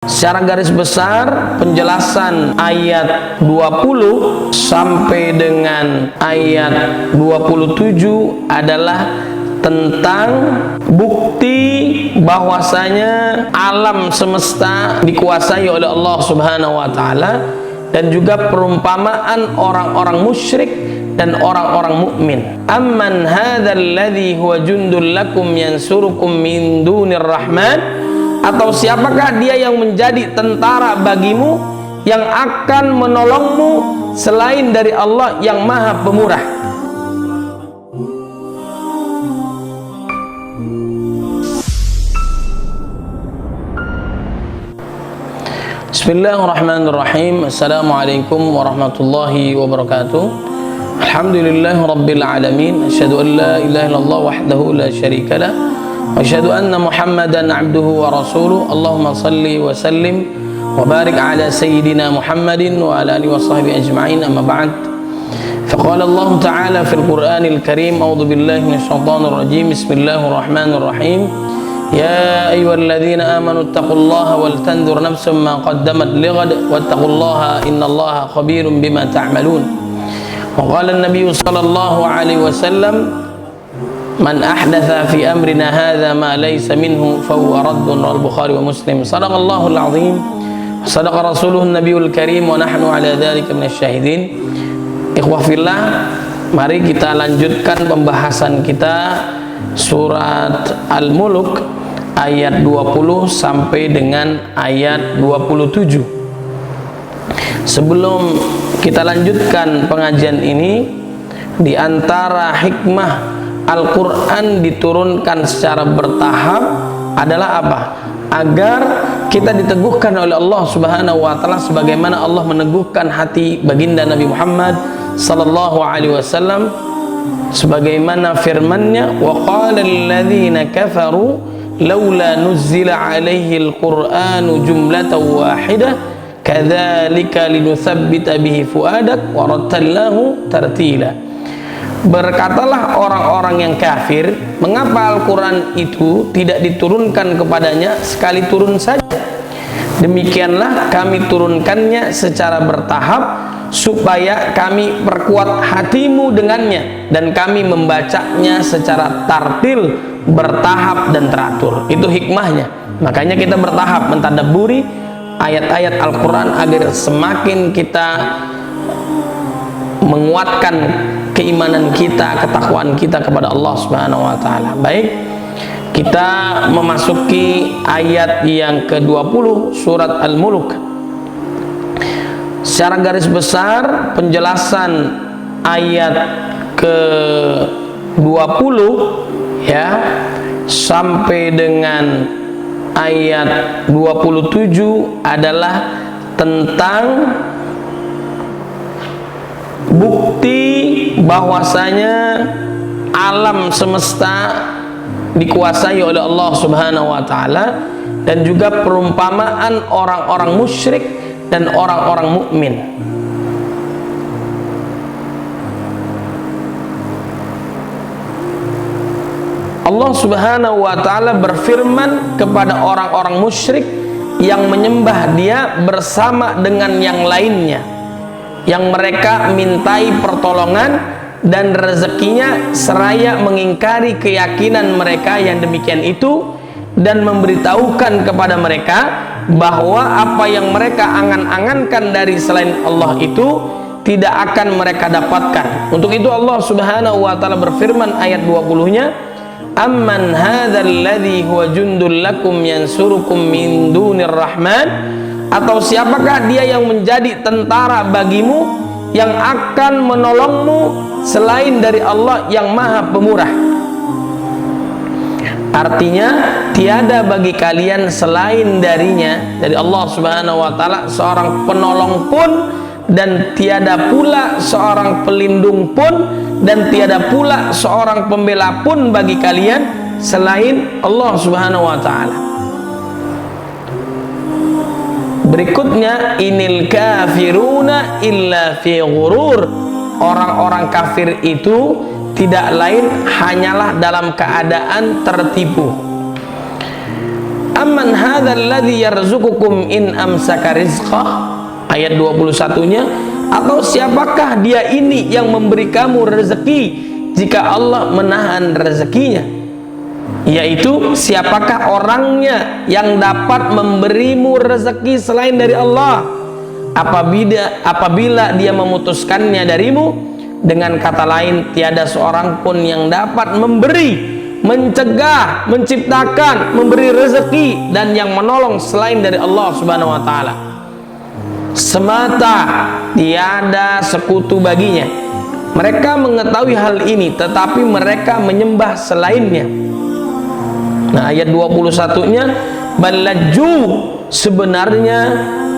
Secara garis besar, penjelasan ayat 20 sampai dengan ayat 27 adalah tentang bukti bahwasanya alam semesta dikuasai oleh Allah Subhanahu wa taala, dan juga perumpamaan orang-orang musyrik dan orang-orang mukmin. Amman hadzal ladzi huwa jundul lakum yansurukum min dunir rahman, atau siapakah dia yang menjadi tentara bagimu yang akan menolongmu selain dari Allah yang Maha Pemurah. Bismillahirrahmanirrahim. Assalamualaikum warahmatullahi wabarakatuh. Alhamdulillahi rabbil alamin. Asyhadu an la ilaha illallah wahdahu la syarika lah, wa asyhadu anna Muhammadan abduhu wa rasuluh. Allahumma salli wa sallim wa barik ala sayyidina Muhammadin wa ala alihi wa sahbihi ajma'in. Amma ba'd. Faqala Allah ta'ala fil Qur'anil Karim, a'udzu billahi minasyaitonir rajim. Bismillahirrahmanirrahim. Ya ayyuhalladzina amanu taqullaha wal tanzur nafsum ma qaddamat lighad wattaqullaha innallaha khabirum bima ta'malun. Wa qala an-nabiy sallallahu alaihi wasallam, man ahdatha fi amrina hadha ma laysa minhu fa huwa raddun. Al-Bukhari wa Muslim. Shadaqallahul azim, sadaqa rasuluhun nabiyul karim, wa nahnu ala dzalika minasyahidin. Ikhwah fillah, mari kita lanjutkan pembahasan kita surat Al-Mulk ayat 20 sampai dengan ayat 27. Sebelum kita lanjutkan pengajian ini, di antara hikmah Al-Quran diturunkan secara bertahap adalah apa? Agar kita diteguhkan oleh Allah Subhanahu wa taala, sebagaimana Allah meneguhkan hati baginda Nabi Muhammad sallallahu alaihi wasallam, sebagaimana firman-Nya, wa qala alladzina kafaru laula nuzzila alaihi al-Qur'anu jumlatan wahidah kadzalika linutsabbita bihi fuadak wa rattalnahu tartila. Berkatalah orang-orang yang kafir, mengapa Al-Quran itu tidak diturunkan kepadanya sekali turun saja? Demikianlah kami turunkannya secara bertahap, supaya kami perkuat hatimu dengannya, dan kami membacanya secara tartil, bertahap dan teratur. Itu hikmahnya. Makanya kita bertahap mentadabburi ayat-ayat Al-Quran agar semakin kita menguatkan keimanan kita, ketakwaan kita kepada Allah Subhanahu wa taala. Baik, kita memasuki ayat yang ke-20 surat Al-Mulk. Secara garis besar, penjelasan ayat ke-20 ya sampai dengan ayat 27 adalah tentang bukti bahwasanya alam semesta dikuasai oleh Allah Subhanahu wa taala, dan juga perumpamaan orang-orang musyrik dan orang-orang mukmin. Allah Subhanahu wa taala berfirman kepada orang-orang musyrik yang menyembah Dia bersama dengan yang lainnya, yang mereka mintai pertolongan dan rezekinya, seraya mengingkari keyakinan mereka yang demikian itu, dan memberitahukan kepada mereka bahwa apa yang mereka angan-angankan dari selain Allah itu tidak akan mereka dapatkan. Untuk itu Allah Subhanahu wa taala berfirman ayat 20-nya, amman hadzal ladzi huwa jundul lakum yansurukum min dunir rahman, atau siapakah dia yang menjadi tentara bagimu yang akan menolongmu selain dari Allah yang Maha Pemurah. Artinya, tiada bagi kalian selain darinya, dari Allah Subhanahu wa taala, seorang penolong pun, dan tiada pula seorang pelindung pun, dan tiada pula seorang pembela pun bagi kalian selain Allah Subhanahu wa taala. Berikutnya, inil kafiruna illa fi ghurur. Orang-orang kafir itu tidak lain hanyalah dalam keadaan tertipu. amman hadzal ladzi yarzuqukum in amsaka rizqah, ayat 21-nya, atau siapakah dia ini yang memberi kamu rezeki jika Allah menahan rezekinya, yaitu siapakah orangnya yang dapat memberimu rezeki selain dari Allah apabila dia memutuskannya darimu. Dengan kata lain, tiada seorang pun yang dapat memberi, mencegah, menciptakan, memberi rezeki dan yang menolong selain dari Allah Subhanahu wa taala. Semata, tiada sekutu baginya. Mereka mengetahui hal ini tetapi mereka menyembah selainnya. Nah, ayat 21-nya, balaju, sebenarnya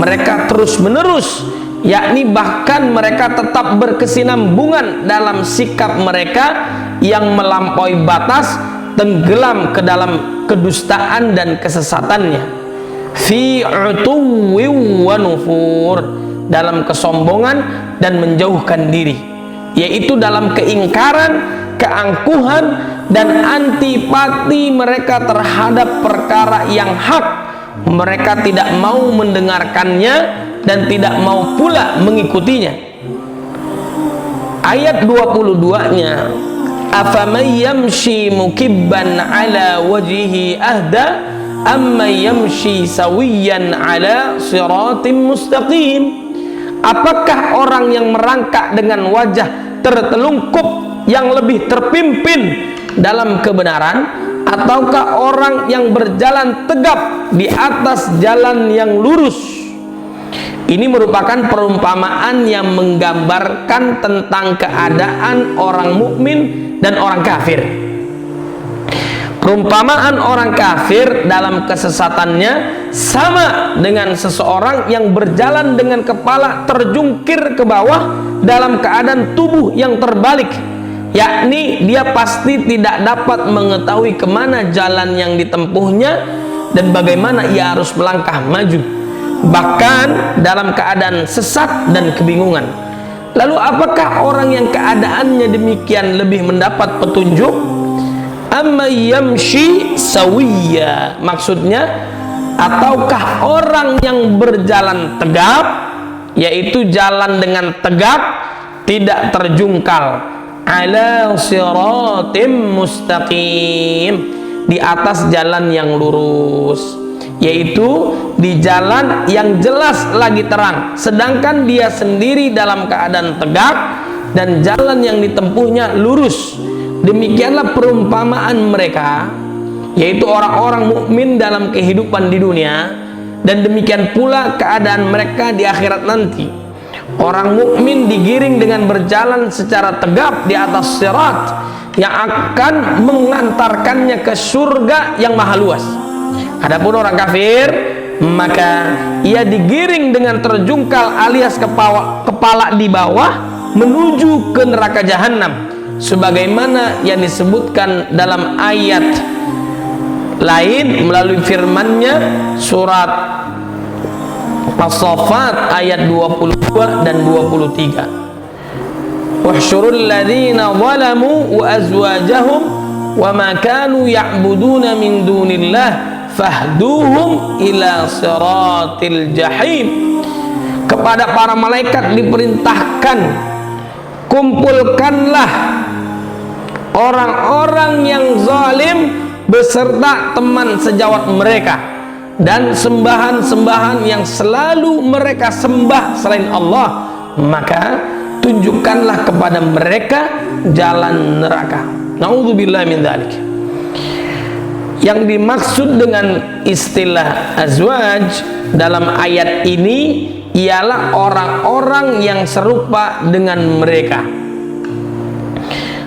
mereka terus menerus, yakni bahkan mereka tetap berkesinambungan dalam sikap mereka yang melampaui batas, tenggelam ke dalam kedustaan dan kesesatannya. Fi utuwwi wa nufur, dalam kesombongan dan menjauhkan diri, yaitu dalam keingkaran, keangkuhan dan antipati mereka terhadap perkara yang hak. Mereka tidak mau mendengarkannya dan tidak mau pula mengikutinya. Ayat 22-nya, afaman yamshi mukibban ala wajhihi ahda amman yamshi sawiyan ala siratim mustaqim. Apakah orang yang merangkak dengan wajah tertelungkup yang lebih terpimpin dalam kebenaran, ataukah orang yang berjalan tegap di atas jalan yang lurus? Ini merupakan perumpamaan yang menggambarkan tentang keadaan orang mukmin dan orang kafir. Perumpamaan orang kafir dalam kesesatannya sama dengan seseorang yang berjalan dengan kepala terjungkir ke bawah dalam keadaan tubuh yang terbalik, yakni dia pasti tidak dapat mengetahui kemana jalan yang ditempuhnya dan bagaimana ia harus melangkah maju, bahkan dalam keadaan sesat dan kebingungan. Lalu apakah orang yang keadaannya demikian lebih mendapat petunjuk? Amma yamshi sawiyya, maksudnya, ataukah orang yang berjalan tegap, yaitu jalan dengan tegap, tidak terjungkal, ala siratim mustaqim, di atas jalan yang lurus, yaitu di jalan yang jelas lagi terang, sedangkan dia sendiri dalam keadaan tegak dan jalan yang ditempuhnya lurus. Demikianlah perumpamaan mereka, yaitu orang-orang mukmin dalam kehidupan di dunia, dan demikian pula keadaan mereka di akhirat nanti. Orang mukmin digiring dengan berjalan secara tegap di atas sirat yang akan mengantarkannya ke surga yang maha luas. Adapun orang kafir, maka ia digiring dengan terjungkal alias kepala di bawah menuju ke neraka jahanam, sebagaimana yang disebutkan dalam ayat lain melalui firman-Nya surat As-Saffat ayat 22 dan 23. Wahsyurul ladzina zalamu wa azwajahum wa ma kanu ya'buduna min dunillah fahduhum ila siratil jahim. Kepada para malaikat diperintahkan, kumpulkanlah orang-orang yang zalim beserta teman sejawat mereka dan sembahan-sembahan yang selalu mereka sembah selain Allah, maka tunjukkanlah kepada mereka jalan neraka. Na'udzubillah min dzalik. Yang dimaksud dengan istilah azwaj dalam ayat ini ialah orang-orang yang serupa dengan mereka,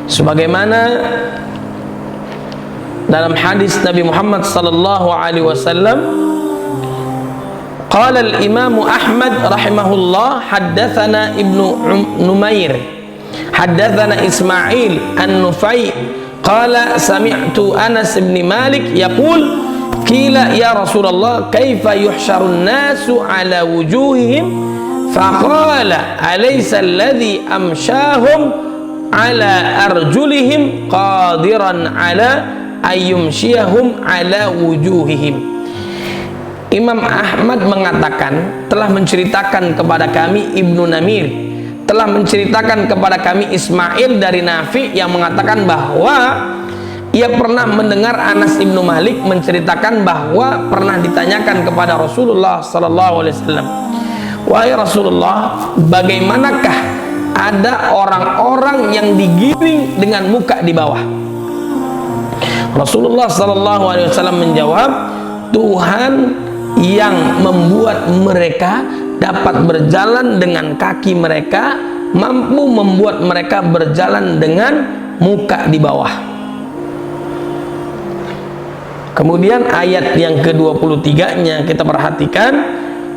sebagaimana dalam hadis Nabi Muhammad sallallahu alaihi wasallam, qala al-Imam Ahmad rahimahullah, haddatsana Ibnu Numair, haddatsana Ismail an-Nufai, qala sami'tu Anas bin Malik yaqul, qila ya Rasulullah kaifa yuhsyarun nasu ala wujuhihim, faqala alaysa alladhi amshahum ala arjulihim qadiran ala ayyumshiyahum ala wujuhihim. Imam Ahmad mengatakan, telah menceritakan kepada kami Ibnu Namir, telah menceritakan kepada kami Ismail dari Nafi yang mengatakan bahwa ia pernah mendengar Anas ibnu Malik menceritakan bahwa pernah ditanyakan kepada Rasulullah sallallahu alaihi wasallam, wahai Rasulullah, bagaimanakah ada orang-orang yang digiring dengan muka di bawah? Rasulullah sallallahu alaihi wasallam menjawab, Tuhan yang membuat mereka dapat berjalan dengan kaki mereka, mampu membuat mereka berjalan dengan muka di bawah. Kemudian ayat yang ke-23-nya kita perhatikan,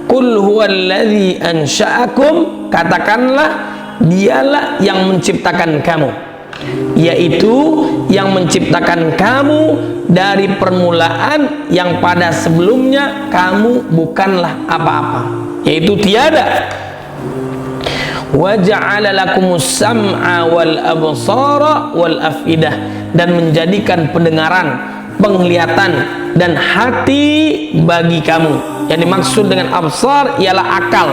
Qul huwallazi ansha'akum, katakanlah dialah yang menciptakan kamu, yaitu yang menciptakan kamu dari permulaan yang pada sebelumnya kamu bukanlah apa-apa, yaitu tiada. Wa ja'ala lakumus sam'a wal absara wal afidah, dan menjadikan pendengaran, penglihatan dan hati bagi kamu. Yang dimaksud dengan absar ialah akal,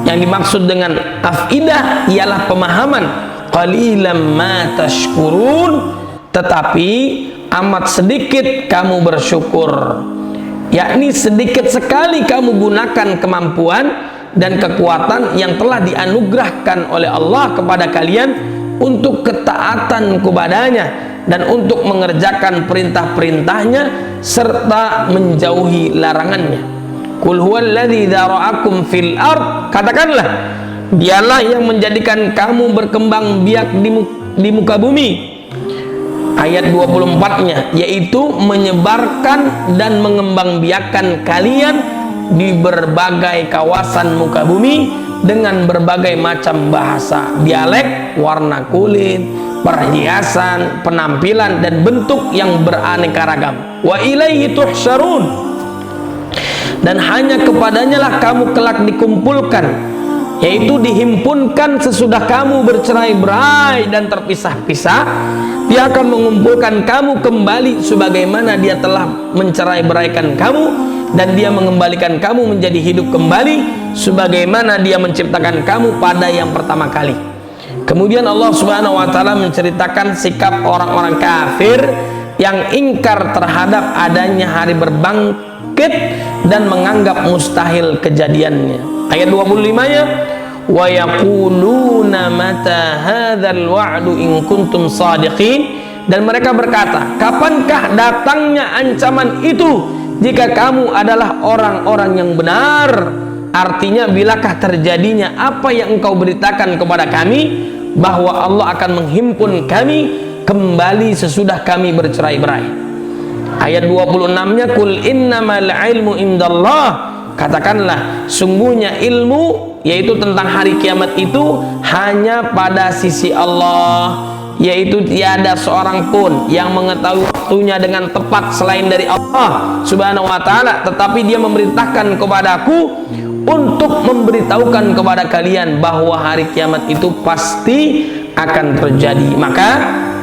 yang dimaksud dengan afidah ialah pemahaman. Qalilan ma tashkurun, tetapi amat sedikit kamu bersyukur, yakni sedikit sekali kamu gunakan kemampuan dan kekuatan yang telah dianugerahkan oleh Allah kepada kalian untuk ketaatan kepadanya dan untuk mengerjakan perintah-perintahnya serta menjauhi larangannya. Qul huwallazi dzara'akum fil ard, katakanlah dialah yang menjadikan kamu berkembang biak di muka bumi. Ayat 24-nya, yaitu menyebarkan dan mengembangbiakkan kalian di berbagai kawasan muka bumi dengan berbagai macam bahasa, dialek, warna kulit, perhiasan, penampilan dan bentuk yang beraneka ragam. Wa ilaihi tuhsyarun, dan hanya kepadanya lah kamu kelak dikumpulkan, yaitu dihimpunkan sesudah kamu bercerai-berai dan terpisah-pisah. Dia akan mengumpulkan kamu kembali sebagaimana dia telah mencerai-beraikan kamu, dan dia mengembalikan kamu menjadi hidup kembali sebagaimana dia menciptakan kamu pada yang pertama kali. Kemudian Allah Subhanahu wa taala menceritakan sikap orang-orang kafir yang ingkar terhadap adanya hari berbangkit dan menganggap mustahil kejadiannya. Ayat 25-nya, wa yaquluna mata hadzal wa'du in kuntum shadiqin, dan mereka berkata, kapankah datangnya ancaman itu jika kamu adalah orang-orang yang benar? Artinya, bilakah terjadinya apa yang engkau beritakan kepada kami, bahwa Allah akan menghimpun kami kembali sesudah kami bercerai-berai. Ayat 26-nya, Qul innamal ilmu indallah, katakanlah sungguhnya ilmu, yaitu tentang hari kiamat itu hanya pada sisi Allah, yaitu tiada seorang pun yang mengetahui waktunya dengan tepat selain dari Allah Subhanahu wa taala, tetapi dia memerintahkan kepadaku untuk memberitahukan kepada kalian bahwa hari kiamat itu pasti akan terjadi, maka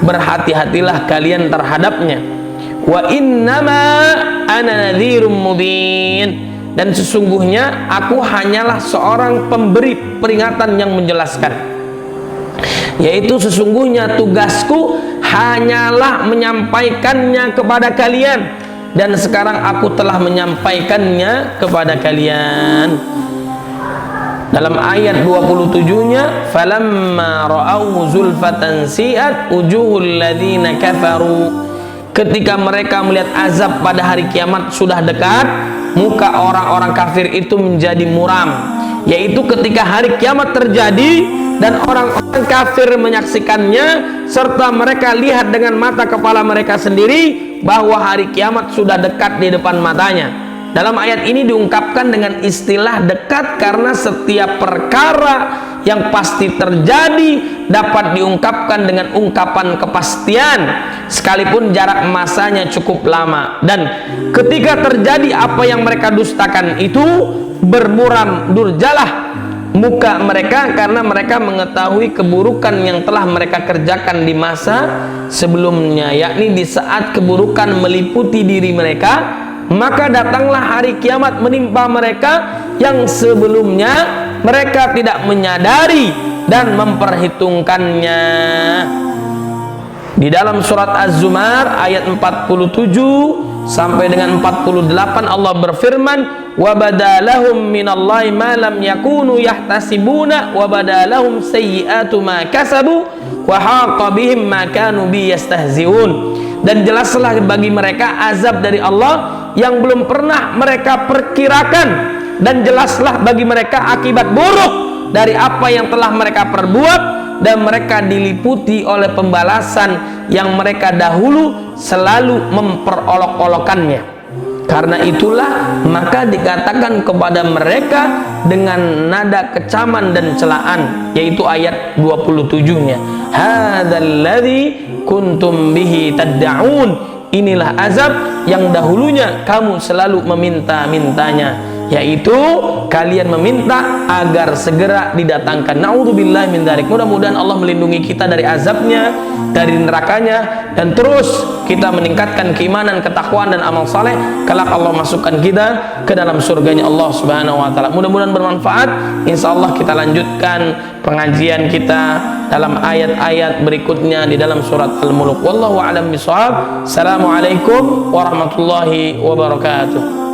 berhati-hatilah kalian terhadapnya. Wa innama ana nadhirum mubin, dan sesungguhnya aku hanyalah seorang pemberi peringatan yang menjelaskan, yaitu sesungguhnya tugasku hanyalah menyampaikannya kepada kalian, dan sekarang aku telah menyampaikannya kepada kalian. Dalam ayat 27-nya, falamma ra'au zulfatan si'at wujuhul ladzina kafaru, ketika mereka melihat azab pada hari kiamat sudah dekat, muka orang-orang kafir itu menjadi muram, yaitu ketika hari kiamat terjadi dan orang-orang kafir menyaksikannya serta mereka lihat dengan mata kepala mereka sendiri bahwa hari kiamat sudah dekat di depan matanya. Dalam ayat ini diungkapkan dengan istilah dekat karena setiap perkara yang pasti terjadi dapat diungkapkan dengan ungkapan kepastian sekalipun jarak masanya cukup lama, dan ketika terjadi apa yang mereka dustakan itu bermuram durjalah muka mereka karena mereka mengetahui keburukan yang telah mereka kerjakan di masa sebelumnya, yakni di saat keburukan meliputi diri mereka, maka datanglah hari kiamat menimpa mereka yang sebelumnya mereka tidak menyadari dan memperhitungkannya. Di dalam surat Az-Zumar ayat 47 sampai dengan 48 Allah berfirman, wa badalahum minallahi ma lam yakunu yahtasibuna wa badalahum sayyi'atu ma kasabu wa haqa bihim ma kanu bi yastahzi'un. Dan jelaslah bagi mereka azab dari Allah yang belum pernah mereka perkirakan, dan jelaslah bagi mereka akibat buruk dari apa yang telah mereka perbuat, dan mereka diliputi oleh pembalasan yang mereka dahulu selalu memperolok-olokannya. Karena itulah maka dikatakan kepada mereka dengan nada kecaman dan celaan, yaitu ayat 27-nya, hadzalladzi kuntum bihi tad'un, inilah azab yang dahulunya kamu selalu meminta-mintanya, yaitu kalian meminta agar segera didatangkan. Naudzubillahi min dzalik. Mudah-mudahan Allah melindungi kita dari azabnya, dari nerakanya, dan terus kita meningkatkan keimanan, ketakwaan dan amal saleh. Kelak Allah masukkan kita ke dalam surganya Allah Subhanahu wa taala. Mudah-mudahan bermanfaat. Insyaallah kita lanjutkan pengajian kita dalam ayat-ayat berikutnya di dalam surat Al-Mulk. Wallahu a'lam bishawab. Assalamualaikum warahmatullahi wabarakatuh.